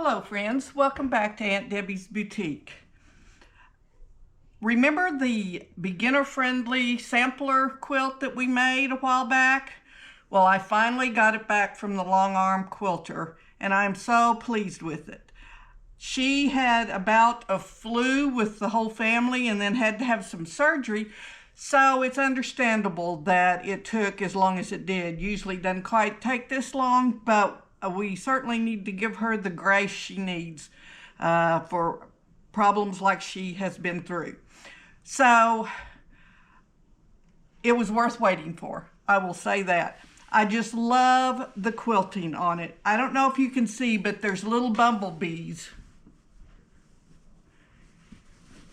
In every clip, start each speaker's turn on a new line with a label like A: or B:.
A: Hello friends, welcome back to Aunt Debbie's Boutique. Remember the beginner-friendly sampler quilt that we made a while back? Well, I finally got it back from the Longarm Quilter and I'm so pleased with it. She had about a flu with the whole family and then had to have some surgery, so it's understandable that it took as long as it did. Usually it doesn't quite take this long, but we certainly need to give her the grace she needs for problems like she has been through. So it was worth waiting for, I will say that. I just love the quilting on it. I don't know if you can see, but there's little bumblebees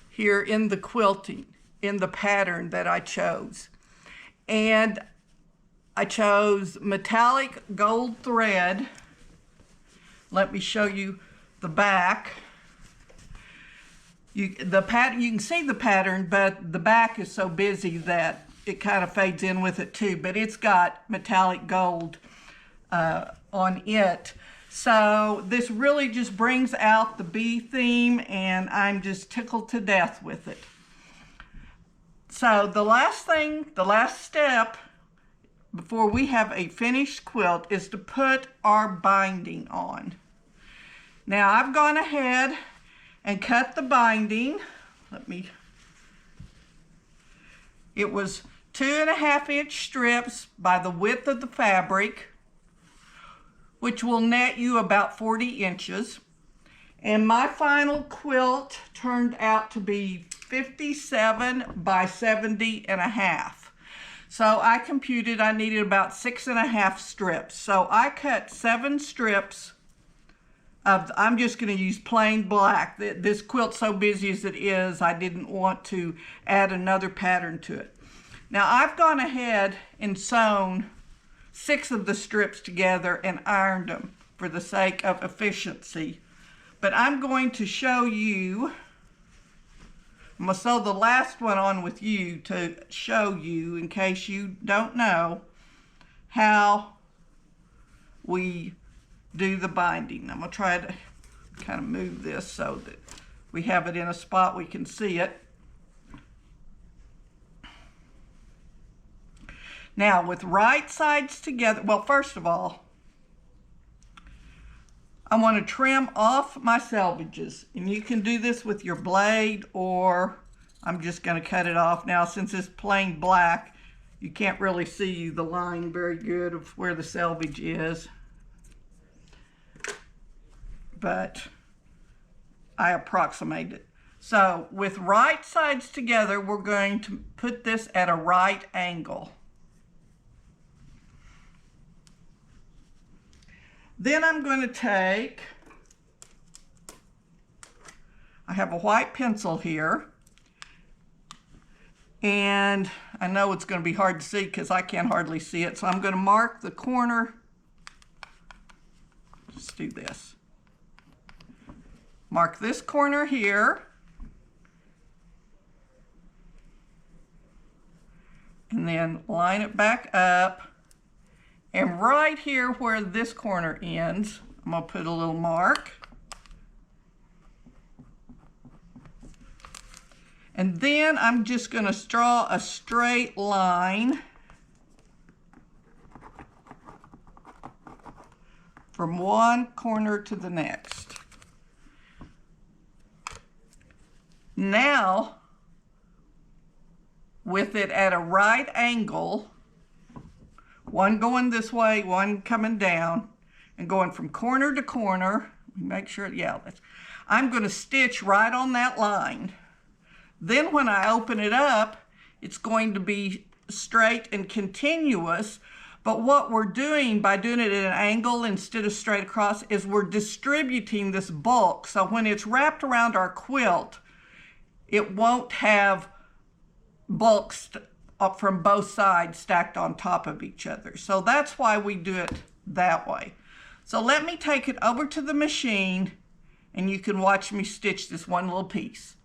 A: here in the quilting, in the pattern that I chose. And I chose metallic gold thread. Let me show you the back. You can see the pattern, but the back is so busy that it kind of fades in with it too. But it's got metallic gold on it. So this really just brings out the bee theme, and I'm just tickled to death with it. So the last step before we have a finished quilt is to put our binding on. Now I've gone ahead and cut the binding. It was 2.5-inch strips by the width of the fabric, which will net you about 40 inches. And my final quilt turned out to be 57 by 70.5. So I computed I needed about 6.5 strips. So I cut 7 strips of, I'm just going to use plain black. This quilt's so busy as it is, I didn't want to add another pattern to it. Now I've gone ahead and sewn 6 of the strips together and ironed them for the sake of efficiency. But I'm going to show you, I'm going to sew the last one on with you to show you, in case you don't know, how we do the binding. I'm going to try to kind of move this so that we have it in a spot we can see it. Now with right sides together, well, first of all, I want to trim off my selvages, and you can do this with your blade, or I'm just going to cut it off. Now since it's plain black, you can't really see the line very good of where the selvage is, but I approximate it. So with right sides together, we're going to put this at a right angle. Then I'm going to take, I have a white pencil here, and I know it's going to be hard to see because I can't hardly see it, so I'm going to mark the corner. Let's do this. Mark this corner here, and then line it back up. And right here where this corner ends, I'm going to put a little mark. And then I'm just going to draw a straight line from one corner to the next. Now, with it at a right angle, one going this way, one coming down, and going from corner to corner. Make sure, yeah, I'm going to stitch right on that line. Then when I open it up, it's going to be straight and continuous. But what we're doing by doing it at an angle instead of straight across is we're distributing this bulk. So when it's wrapped around our quilt, it won't have bulks up from both sides stacked on top of each other. So that's why we do it that way. So let me take it over to the machine and you can watch me stitch this one little piece.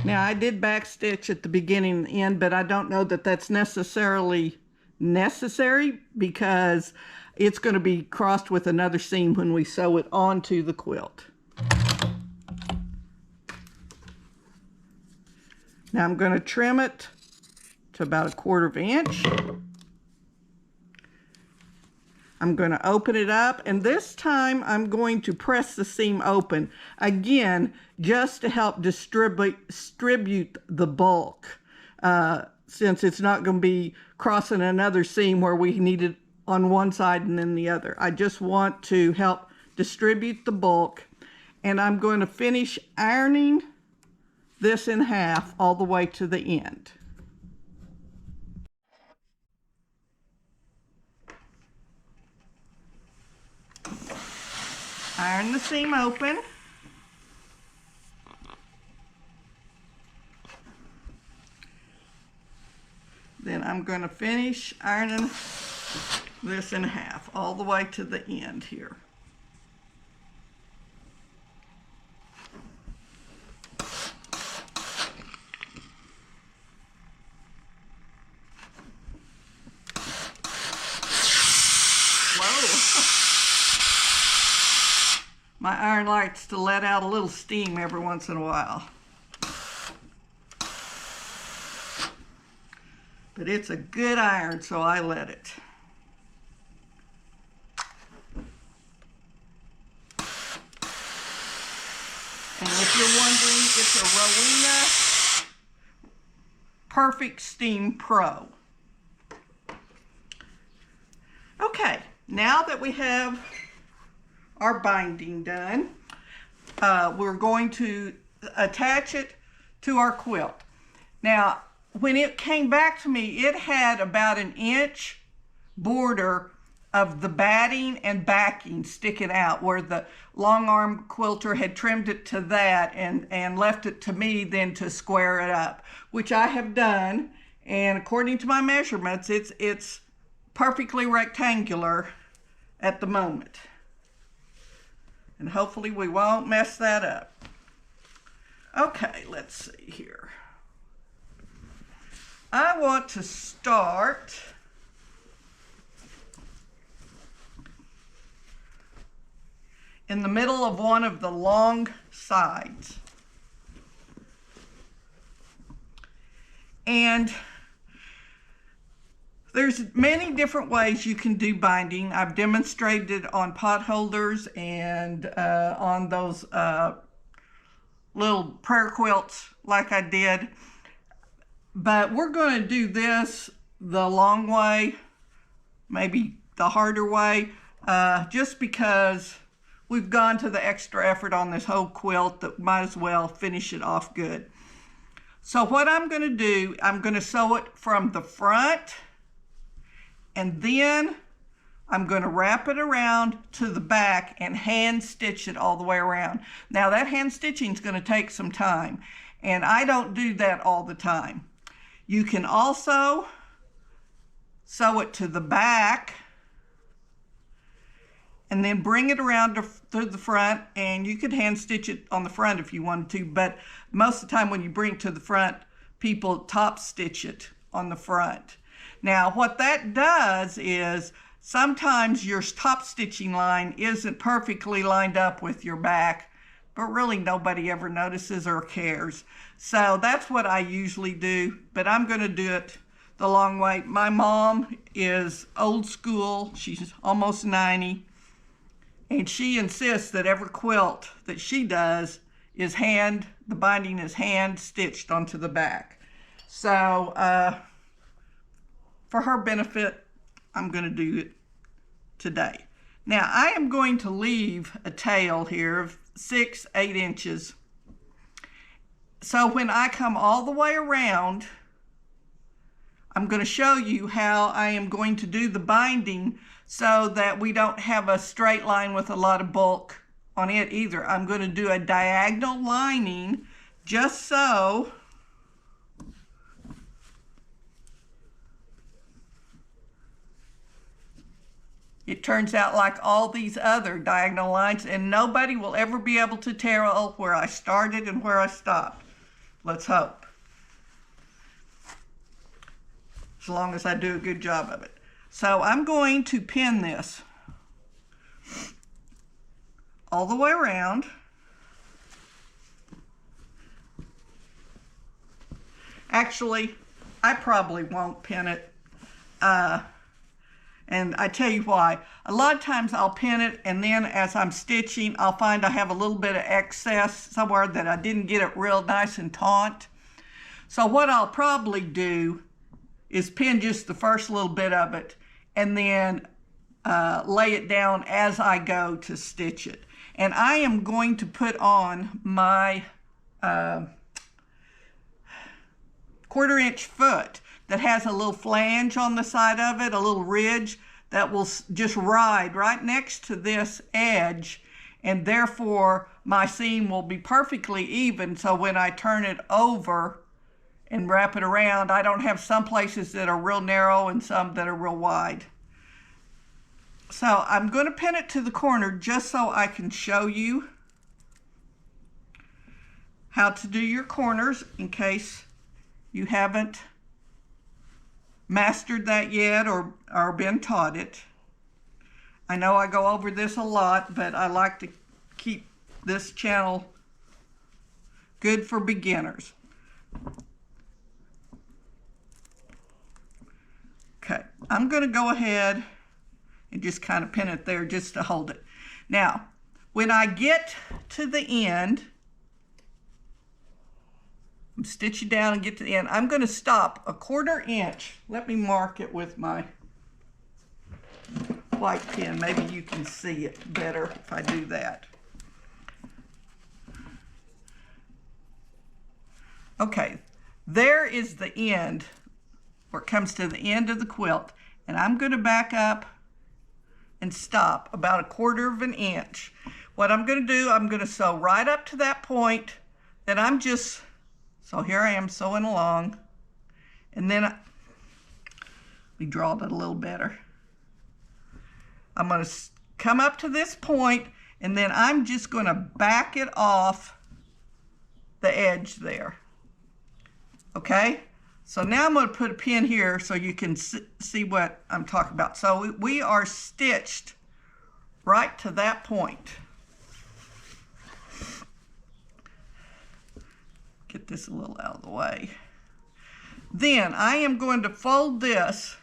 A: Now I did backstitch at the beginning and the end, but I don't know that that's necessarily necessary because it's going to be crossed with another seam when we sew it onto the quilt. Now I'm going to trim it to about 1/4 inch. I'm going to open it up, and this time I'm going to press the seam open, again, just to help distribute the bulk, since it's not going to be crossing another seam where we need it on one side and then the other. I just want to help distribute the bulk, and I'm going to finish ironing this in half all the way to the end. Iron the seam open. Then I'm going to finish ironing this in half all the way to the end here. My iron likes to let out a little steam every once in a while. But it's a good iron, so I let it. And if you're wondering, it's a Rowena Perfect Steam Pro. Okay, now that we have our binding done, we're going to attach it to our quilt. Now, when it came back to me, it had about 1 inch border of the batting and backing sticking out, where the Longarm quilter had trimmed it to that and left it to me then to square it up, which I have done. And according to my measurements, it's perfectly rectangular at the moment. And hopefully we won't mess that up. Okay, let's see here. I want to start in the middle of one of the long sides. And there's many different ways you can do binding. I've demonstrated on pot holders and on those little prayer quilts like I did. But we're going to do this the long way, maybe the harder way, just because we've gone to the extra effort on this whole quilt that might as well finish it off good. So what I'm going to do, I'm going to sew it from the front, and then I'm going to wrap it around to the back and hand stitch it all the way around. Now that hand stitching is going to take some time, and I don't do that all the time. You can also sew it to the back and then bring it around to the front, and you could hand stitch it on the front if you wanted to, but most of the time when you bring it to the front, people top stitch it on the front. Now what that does is sometimes your top stitching line isn't perfectly lined up with your back, but really nobody ever notices or cares. So that's what I usually do, but I'm going to do it the long way. My mom is old school. She's almost 90, and she insists that every quilt that she does is the binding is hand stitched onto the back. So for her benefit, I'm going to do it today. Now I am going to leave a tail here of 6-8 inches. So when I come all the way around, I'm going to show you how I am going to do the binding so that we don't have a straight line with a lot of bulk on it either. I'm going to do a diagonal lining just so it turns out like all these other diagonal lines, and nobody will ever be able to tell where I started and where I stopped. Let's hope. As long as I do a good job of it. So I'm going to pin this all the way around. Actually, I probably won't pin it. And I tell you why. A lot of times I'll pin it, and then as I'm stitching, I'll find I have a little bit of excess somewhere that I didn't get it real nice and taut. So what I'll probably do is pin just the first little bit of it, and then lay it down as I go to stitch it. And I am going to put on my 1/4 inch foot that has a little flange on the side of it, a little ridge that will just ride right next to this edge, and therefore my seam will be perfectly even, so when I turn it over and wrap it around, I don't have some places that are real narrow and some that are real wide. So I'm going to pin it to the corner just so I can show you how to do your corners in case you haven't mastered that yet or been taught it. I know I go over this a lot, but I like to keep this channel good for beginners. Okay, I'm going to go ahead and just kind of pin it there just to hold it. Now, when I get to the end, stitch it down and get to the end, I'm going to stop 1/4 inch. Let me mark it with my white pen. Maybe you can see it better if I do that. Okay, there is the end, where it comes to the end of the quilt, and I'm going to back up and stop about 1/4 inch. What I'm going to do, I'm going to sew right up to that point, then I'm just, so here I am sewing along, and then we draw it a little better. I'm going to come up to this point, and then I'm just going to back it off the edge there. Okay? So now I'm going to put a pin here so you can see what I'm talking about. So we are stitched right to that point. Get this a little out of the way. Then I am going to fold this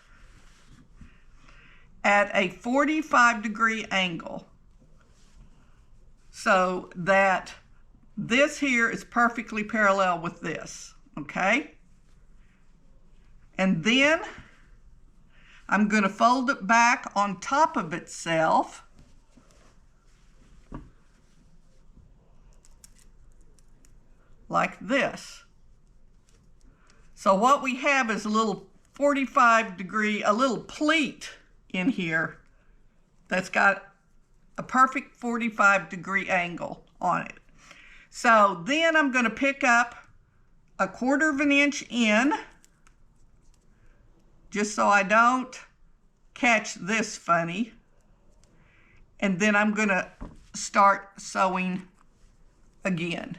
A: at a 45-degree angle so that this here is perfectly parallel with this, okay? And then I'm going to fold it back on top of itself like this. So what we have is a little 45-degree, a little pleat in here that's got a perfect 45-degree angle on it. So then I'm going to pick up 1/4 inch in, just so I don't catch this funny. And then I'm going to start sewing again.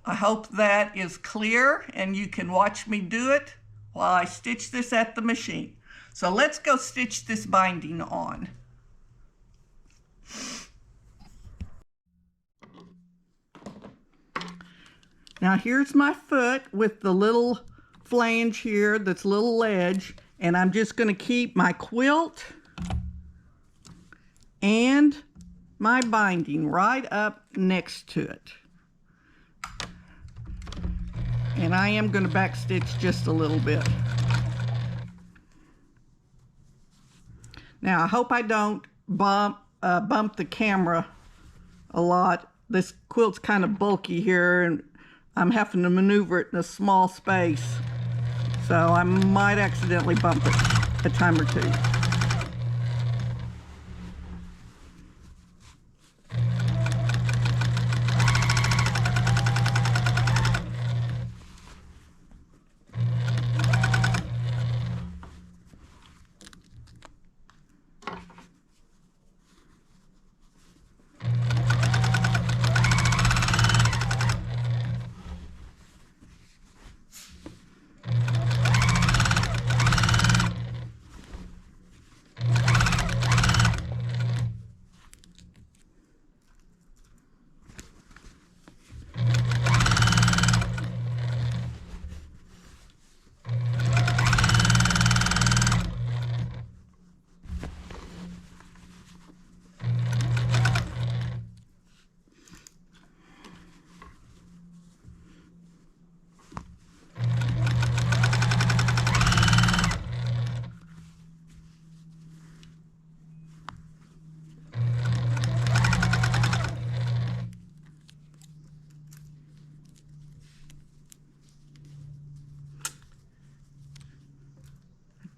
A: I hope that is clear and you can watch me do it while I stitch this at the machine. So let's go stitch this binding on. Now here's my foot with the little flange here, that's a little ledge, and I'm just going to keep my quilt and my binding right up next to it. And I am going to backstitch just a little bit. Now I hope I don't bump the camera a lot. This quilt's kind of bulky here, and I'm having to maneuver it in a small space, so I might accidentally bump it a time or two.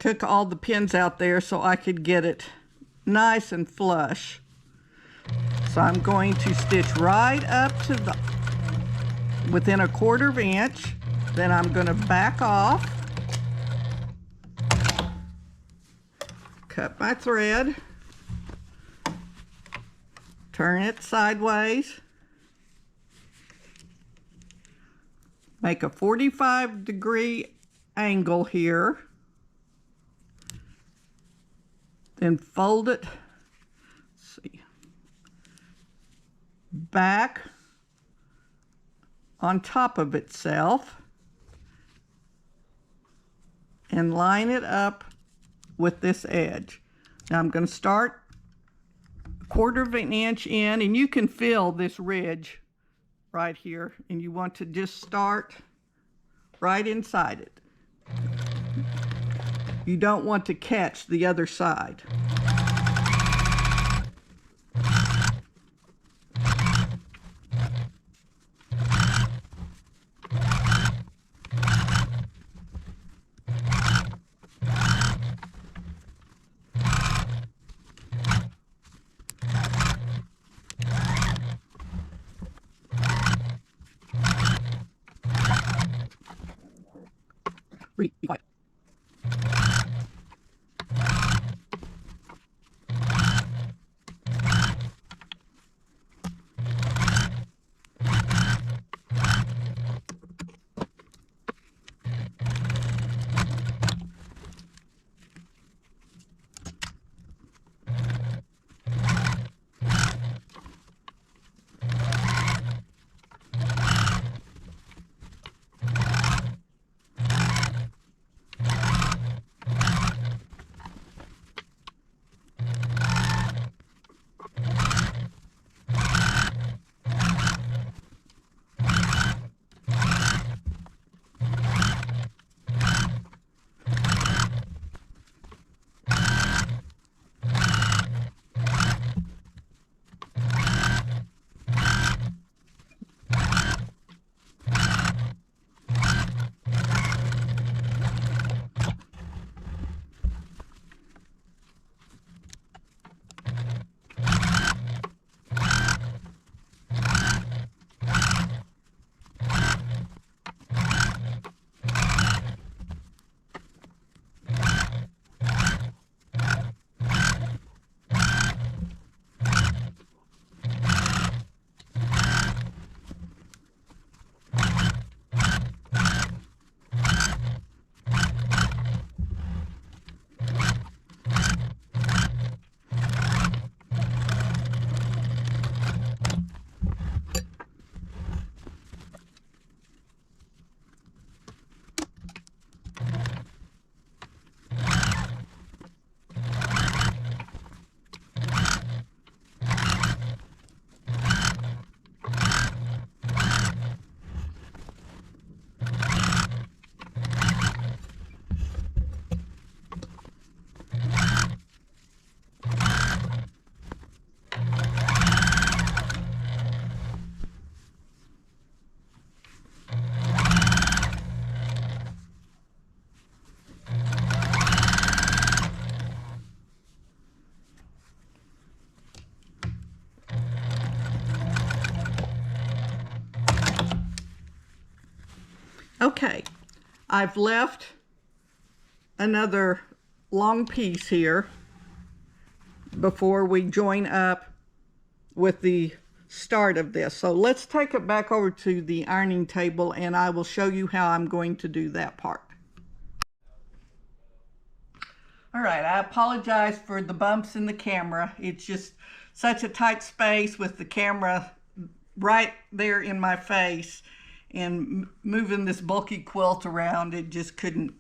A: took all the pins out there so I could get it nice and flush. So I'm going to stitch right up to the within a 1/4 inch. Then I'm going to back off, cut my thread, turn it sideways, make a 45-degree angle here, then fold it, let's see, back on top of itself and line it up with this edge. Now I'm going to start 1/4 inch in, and you can feel this ridge right here, and you want to just start right inside it. You don't want to catch the other side. Be quiet. Okay, I've left another long piece here before we join up with the start of this. So let's take it back over to the ironing table and I will show you how I'm going to do that part. All right, I apologize for the bumps in the camera. It's just such a tight space with the camera right there in my face, and moving this bulky quilt around, it just couldn't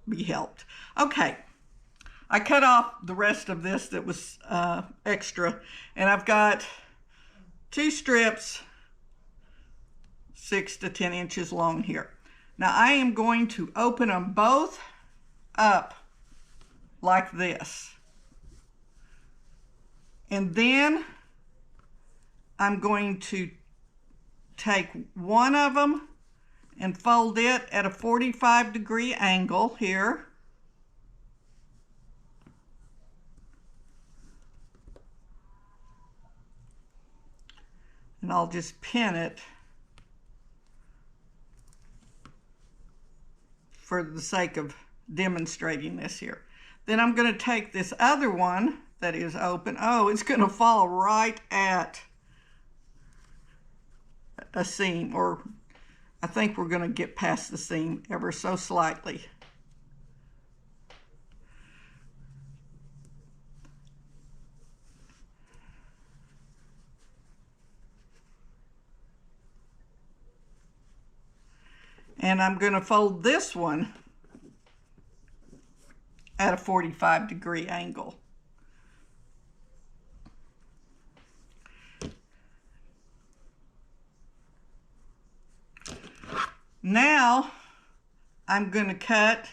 A: be helped. Okay, I cut off the rest of this that was extra, and I've got 2 strips 6 to 10 inches long here. Now I am going to open them both up like this, and then I'm going to take one of them and fold it at a 45-degree angle here, And I'll just pin it for the sake of demonstrating this here. Then I'm going to take this other one that is open. Oh, it's going to fall right at a seam, or I think we're going to get past the seam ever so slightly. And I'm going to fold this one at a 45-degree angle. Now I'm going to cut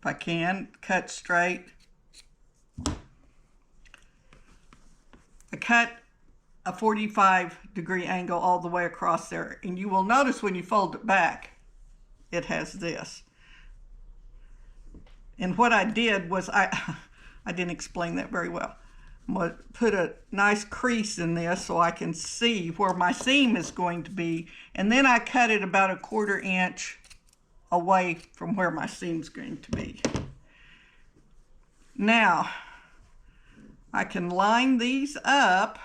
A: if I can, cut straight. I cut a 45-degree angle all the way across there, and you will notice when you fold it back, it has this. And what I did was I didn't explain that very well. I'm going to put a nice crease in this so I can see where my seam is going to be, and then I cut it about a 1/4 inch away from where my seam's going to be. Now, I can line these up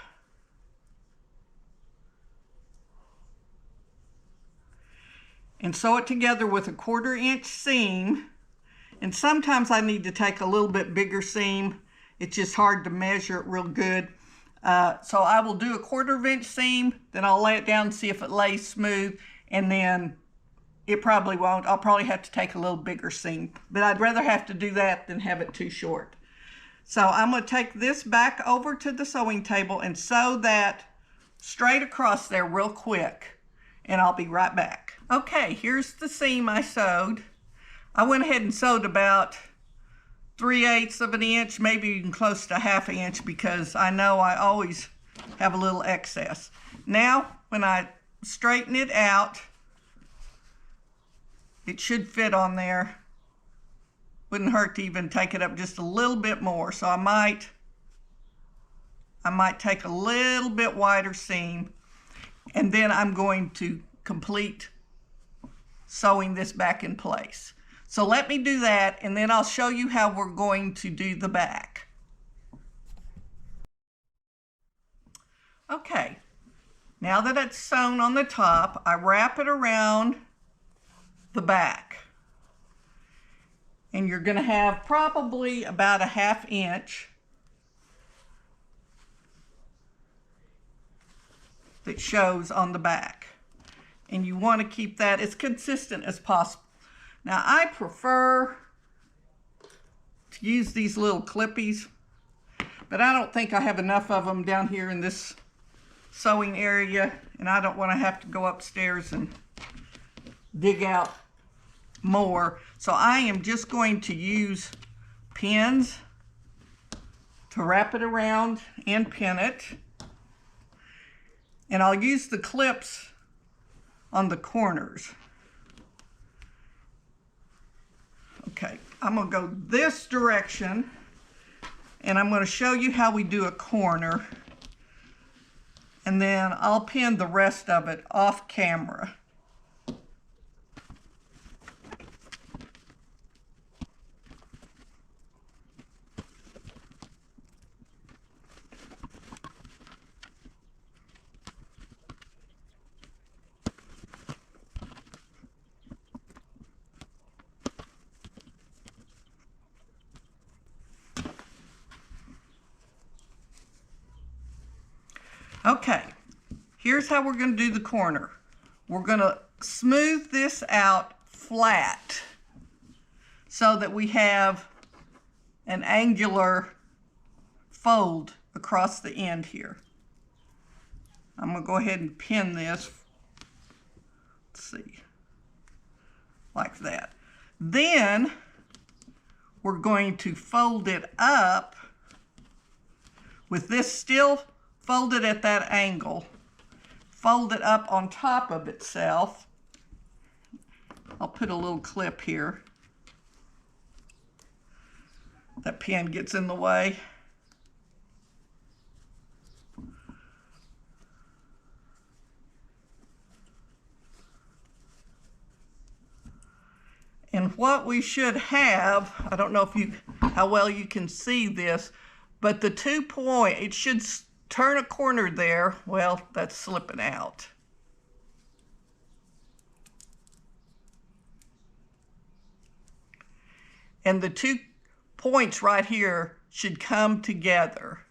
A: and sew it together with a 1/4 inch seam. And sometimes I need to take a little bit bigger seam. It's just hard to measure it real good. So I will do a 1/4 inch seam, then I'll lay it down and see if it lays smooth, and then it probably won't. I'll probably have to take a little bigger seam, but I'd rather have to do that than have it too short. So I'm going to take this back over to the sewing table and sew that straight across there real quick, and I'll be right back. Okay, here's the seam I sewed. I went ahead and sewed about 3/8 of an inch, maybe even close to 1/2 inch, because I know I always have a little excess. Now, when I straighten it out, it should fit on there. Wouldn't hurt to even take it up just a little bit more. So I might take a little bit wider seam, and then I'm going to complete sewing this back in place. So let me do that, and then I'll show you how we're going to do the back. Okay, now that it's sewn on the top, I wrap it around the back. And you're going to have probably about a 1/2 inch that shows on the back. And you want to keep that as consistent as possible. Now, I prefer to use these little clippies, but I don't think I have enough of them down here in this sewing area, and I don't want to have to go upstairs and dig out more. So I am just going to use pins to wrap it around and pin it. And I'll use the clips on the corners. Okay, I'm going to go this direction, and I'm going to show you how we do a corner, and then I'll pin the rest of it off camera. Okay, here's how we're going to do the corner. We're going to smooth this out flat so that we have an angular fold across the end here. I'm going to go ahead and pin this, let's see, like that. Then we're going to fold it up with this still folded at that angle. Fold it up on top of itself. I'll put a little clip here. That pen gets in the way. And what we should have, I don't know how well you can see this, but the 2 point, it should turn a corner there. Well, that's slipping out. And the 2 points right here should come together.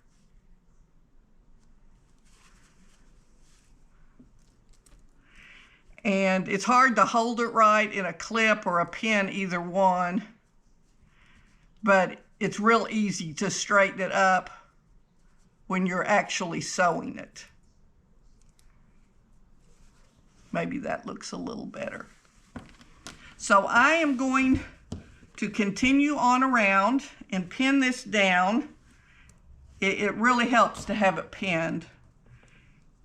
A: And it's hard to hold it right in a clip or a pen, either one, but it's real easy to straighten it up when you're actually sewing it. Maybe that looks a little better. So I am going to continue on around and pin this down. It really helps to have it pinned.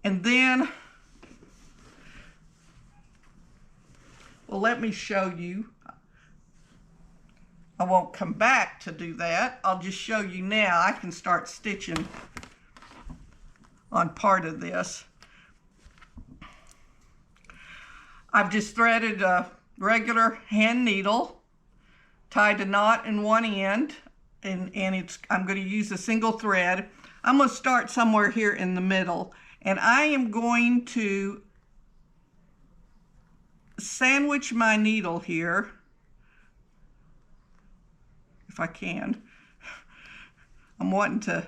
A: And then, well, let me show you. I won't come back to do that. I'll just show you now. I can start stitching on part of this. I've just threaded a regular hand needle, tied a knot in one end, and I'm going to use a single thread. I'm going to start somewhere here in the middle, and I am going to sandwich my needle here, if I can. I'm wanting to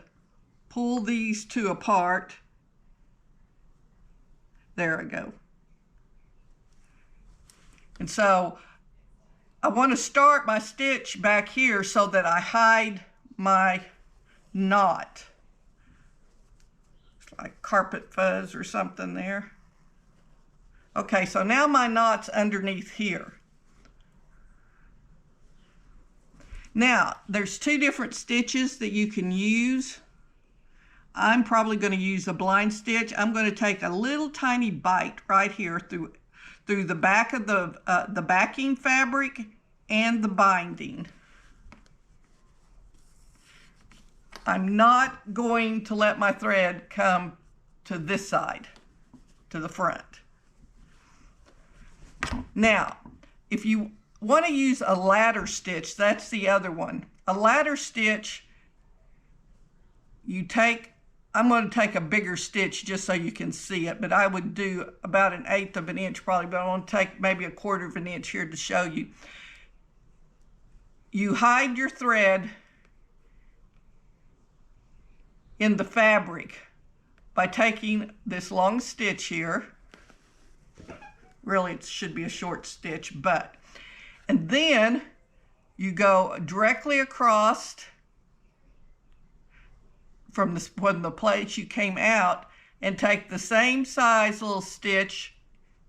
A: pull these 2 apart. There I go. And so I want to start my stitch back here so that I hide my knot. It's like carpet fuzz or something there. Okay, so now my knot's underneath here. Now, there's 2 different stitches that you can use. I'm probably going to use a blind stitch. I'm going to take a little tiny bite right here through the back of the backing fabric and the binding. I'm not going to let my thread come to this side, to the front. Now, if you want to use a ladder stitch, that's the other one. A ladder stitch, I'm going to take a bigger stitch just so you can see it, but I would do about 1/8 of an inch probably, but I want to take maybe 1/4 of an inch here to show you. You hide your thread in the fabric by taking this long stitch here. Really, it should be a short stitch, and then you go directly across from the place you came out and take the same size little stitch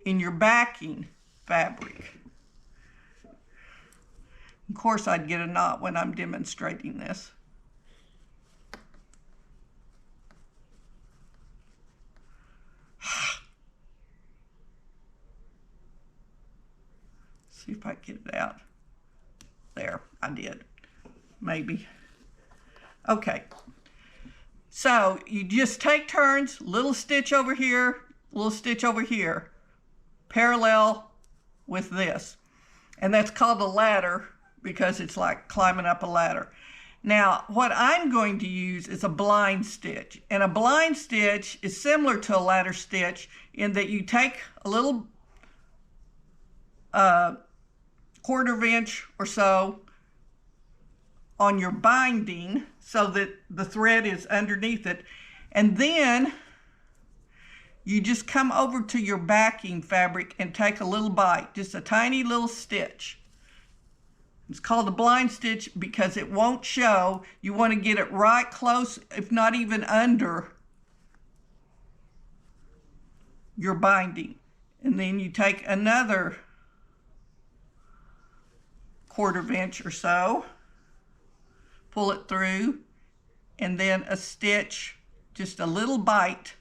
A: in your backing fabric. Of course, I'd get a knot when I'm demonstrating this. See if I can get it out. There, I did. Maybe. Okay. So you just take turns, little stitch over here, little stitch over here, parallel with this. And that's called a ladder because it's like climbing up a ladder. Now, what I'm going to use is a blind stitch. And a blind stitch is similar to a ladder stitch in that you take a little 1/4 inch or so on your binding so that the thread is underneath it. And then you just come over to your backing fabric and take a little bite, just a tiny little stitch. It's called a blind stitch because it won't show. You want to get it right close, if not even under your binding. And then you take another 1/4 inch or so, pull it through, and then a stitch, just a little bite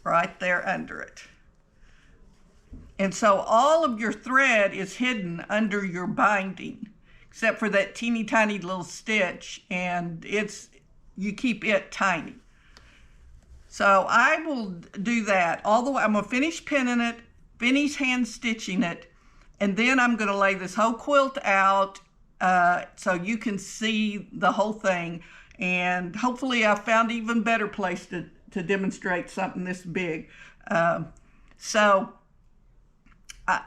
A: right there under it. And so all of your thread is hidden under your binding, except for that teeny tiny little stitch, and you keep it tiny. So I will do that all the way. I'm gonna finish pinning it, finish hand stitching it, and then I'm gonna lay this whole quilt out so you can see the whole thing. And hopefully I found an even better place to demonstrate something this big.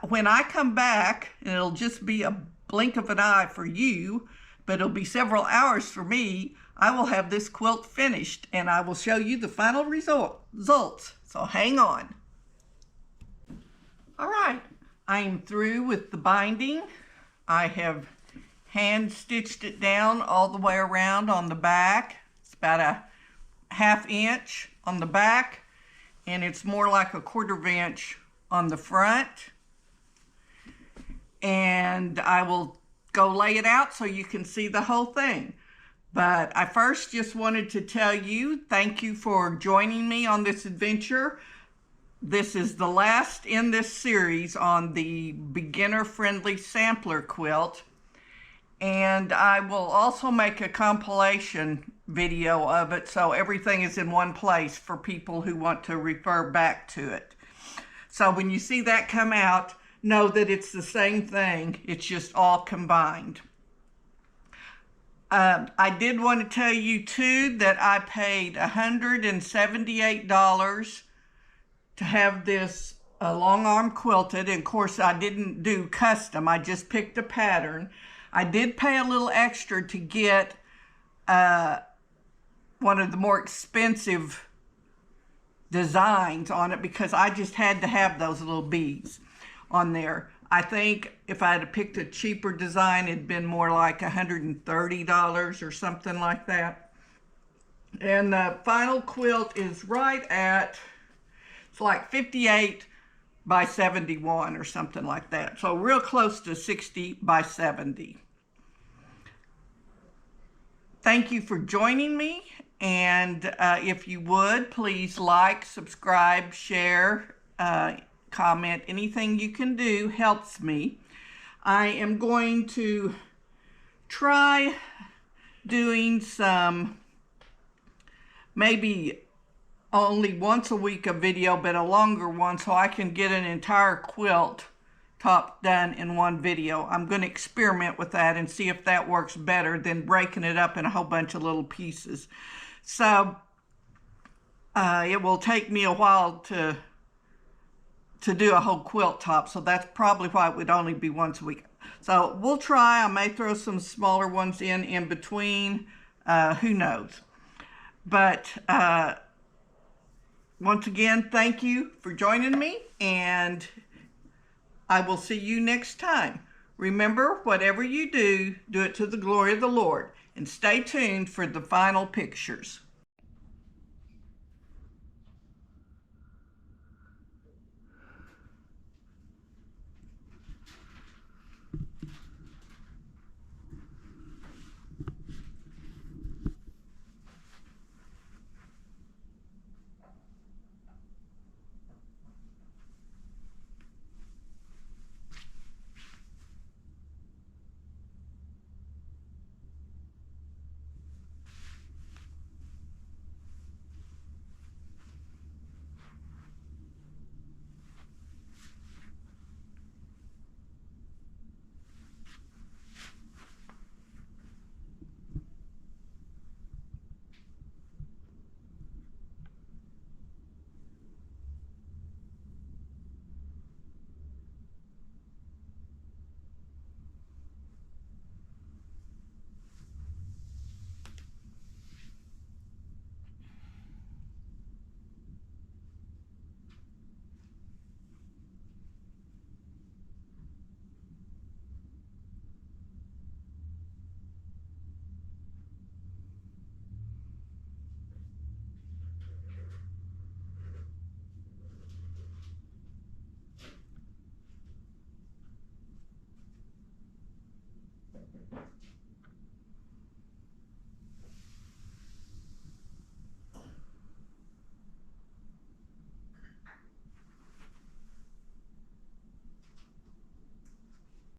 A: When I come back, and it'll just be a blink of an eye for you, but it'll be several hours for me, I will have this quilt finished and I will show you the final results. So hang on. All right, I am through with the binding. I have hand stitched it down all the way around on the back. It's about a 1/2 inch on the back, and it's more like a 1/4 inch on the front. And I will go lay it out so you can see the whole thing. But I first just wanted to tell you, thank you for joining me on this adventure. This is the last in this series on the beginner-friendly sampler quilt. And I will also make a compilation video of it so everything is in one place for people who want to refer back to it. So when you see that come out, know that it's the same thing. It's just all combined. I did want to tell you too that I paid $178 to have this long arm quilted. And of course I didn't do custom, I just picked a pattern. I did pay a little extra to get one of the more expensive designs on it because I just had to have those little beads on there. I think if I had picked a cheaper design, it'd been more like $130 or something like that. And the final quilt is right at, it's like 58 by 71 or something like that. So real close to 60 by 70. Thank you for joining me. And if you would, please like, subscribe, share, comment. Anything you can do helps me. I am going to try doing some, maybe only once a week a video, but a longer one so I can get an entire quilt top done in one video. I'm going to experiment with that and see if that works better than breaking it up in a whole bunch of little pieces. So it will take me a while to do a whole quilt top, so that's probably why it would only be once a week. So we'll try. I may throw some smaller ones in between. Who knows? But once again, thank you for joining me, and I will see you next time. Remember, whatever you do, do it to the glory of the Lord, and stay tuned for the final pictures.